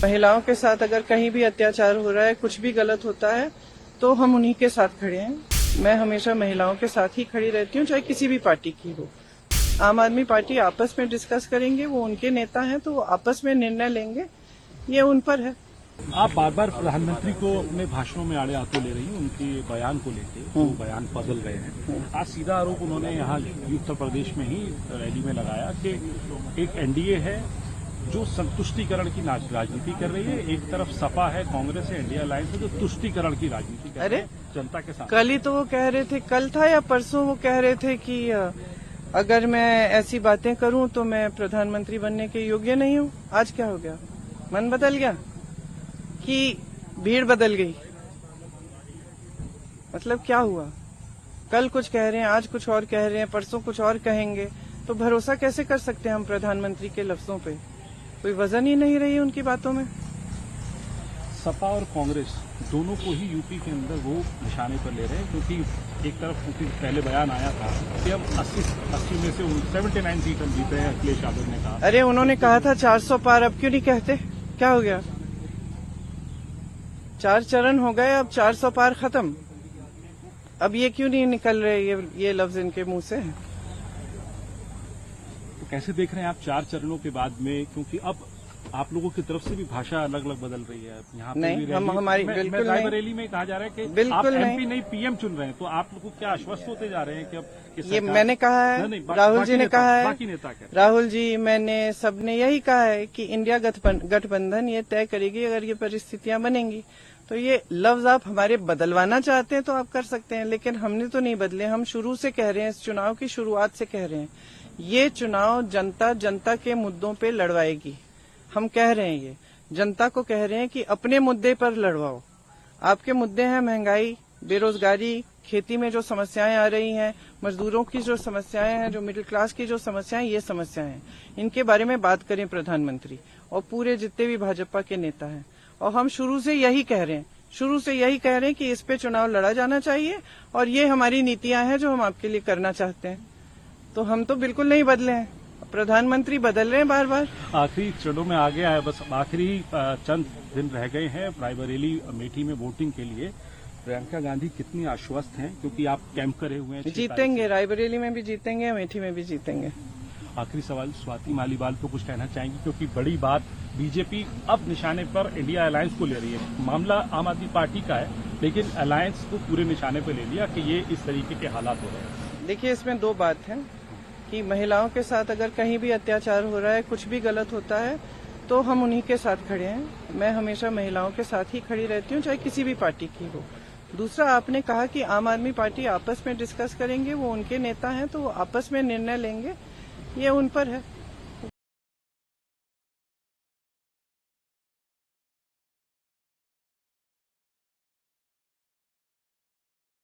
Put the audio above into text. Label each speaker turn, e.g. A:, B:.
A: महिलाओं के साथ अगर कहीं भी अत्याचार हो रहा है, कुछ भी गलत होता है, तो हम उन्हीं के साथ खड़े हैं। मैं हमेशा महिलाओं के साथ ही खड़ी रहती हूँ, चाहे किसी भी पार्टी की हो। आम आदमी पार्टी आपस में डिस्कस करेंगे, वो उनके नेता हैं तो वो आपस में निर्णय लेंगे, ये उन पर है।
B: आप बार बार प्रधानमंत्री को अपने भाषणों में आड़े हाथों ले रही हैं, उनके बयान को लेकर वो बयान बदल रहे हैं। आज सीधा आरोप उन्होंने यहाँ उत्तर प्रदेश में ही रैली में लगाया कि एक एनडीए है जो संतुष्टिकरण की राजनीति कर रही है, एक तरफ सपा है, कांग्रेस है, इंडिया अलायंस है जो तुष्टिकरण की राजनीति कर रही है जनता के साथ।
A: कल ही तो वो कह रहे थे, कल था या परसों वो कह रहे थे कि अगर मैं ऐसी बातें करूं तो मैं प्रधानमंत्री बनने के योग्य नहीं हूं। आज क्या हो गया? मन बदल गया कि भीड़ बदल गई? मतलब क्या हुआ? कल कुछ कह रहे हैं, आज कुछ और कह रहे हैं, परसों कुछ और कहेंगे, तो भरोसा कैसे कर सकते हैं हम प्रधानमंत्री के लफ्जों पे? कोई वजन ही नहीं रही उनकी बातों में।
B: सपा और कांग्रेस दोनों को ही यूपी के अंदर वो निशाने पर ले रहे हैं, क्योंकि एक तरफ क्योंकि पहले बयान आया था कि हम 80 में से 79 सीट हम जीते हैं, अखिलेश यादव ने कहा।
A: अरे उन्होंने कहा था 400 पार, अब क्यों नहीं कहते? क्या हो गया? 4 चरण हो गए, अब 400 पार खत्म। अब ये क्यों नहीं निकल रहे ये लफ्ज इनके मुंह से?
B: तो कैसे देख रहे हैं आप 4 चरणों के बाद में, क्योंकि अब आप लोगों की तरफ से भी भाषा अलग अलग बदल रही है। यहाँ पे
A: नहीं,
B: भी
A: हम हमारी बिल्कुल नहीं।
B: रैली में कहा जा रहा है कि
A: बिल्कुल
B: आप
A: नहीं।
B: एमपी नहीं पीएम चुन रहे हैं, तो आप लोग क्या आश्वस्त होते जा रहे हैं कि अब
A: ये मैंने कहा है, राहुल जी ने कहा है,
B: बाकी नेता क्या?
A: राहुल जी, मैंने, सबने यही कहा है कि इंडिया गठबंधन ये तय करेगी अगर ये परिस्थितियां बनेंगी। तो ये लफ्ज आप हमारे बदलवाना चाहते हैं तो आप कर सकते हैं, लेकिन हमने तो नहीं बदले। हम शुरू से कह रहे हैं, इस चुनाव की शुरुआत से कह रहे हैं, ये चुनाव जनता के मुद्दों पे लड़वाएगी। हम कह रहे हैं, ये जनता को कह रहे हैं कि अपने मुद्दे पर लड़वाओ। आपके मुद्दे हैं महंगाई, बेरोजगारी, खेती में जो समस्याएं आ रही हैं, मजदूरों की जो समस्याएं हैं, जो मिडिल क्लास की जो समस्याएं, ये समस्याएं हैं, इनके बारे में बात करें प्रधानमंत्री और पूरे जितने भी भाजपा के नेता हैं। और हम शुरू से यही कह रहे हैं, कि इस पे चुनाव लड़ा जाना चाहिए और ये हमारी नीतियां हैं जो हम आपके लिए करना चाहते हैं। तो हम तो बिल्कुल नहीं बदले हैं, प्रधानमंत्री बदल रहे हैं बार बार।
B: आखिरी चरणों में आ गया है, बस आखिरी चंद दिन रह गए हैं रायबरेली अमेठी में वोटिंग के लिए। प्रियंका गांधी कितनी आश्वस्त हैं, क्योंकि आप कैंप करे हुए हैं?
A: जीतेंगे, रायबरेली में भी जीतेंगे, अमेठी में भी जीतेंगे।
B: आखिरी सवाल, स्वाति मालीवाल को कुछ कहना चाहेंगी, क्योंकि बड़ी बात बीजेपी अब निशाने पर इंडिया अलायंस को ले रही है। मामला आम आदमी पार्टी का है, लेकिन अलायंस को पूरे निशाने पर ले लिया कि ये इस तरीके के हालात हो रहे हैं।
A: देखिए, इसमें 2 बात है कि महिलाओं के साथ अगर कहीं भी अत्याचार हो रहा है, कुछ भी गलत होता है, तो हम उन्हीं के साथ खड़े हैं। मैं हमेशा महिलाओं के साथ ही खड़ी रहती हूँ, चाहे किसी भी पार्टी की हो। दूसरा, आपने कहा कि आम आदमी पार्टी आपस में डिस्कस करेंगे, वो उनके नेता हैं तो वो आपस में निर्णय लेंगे, ये उन पर है।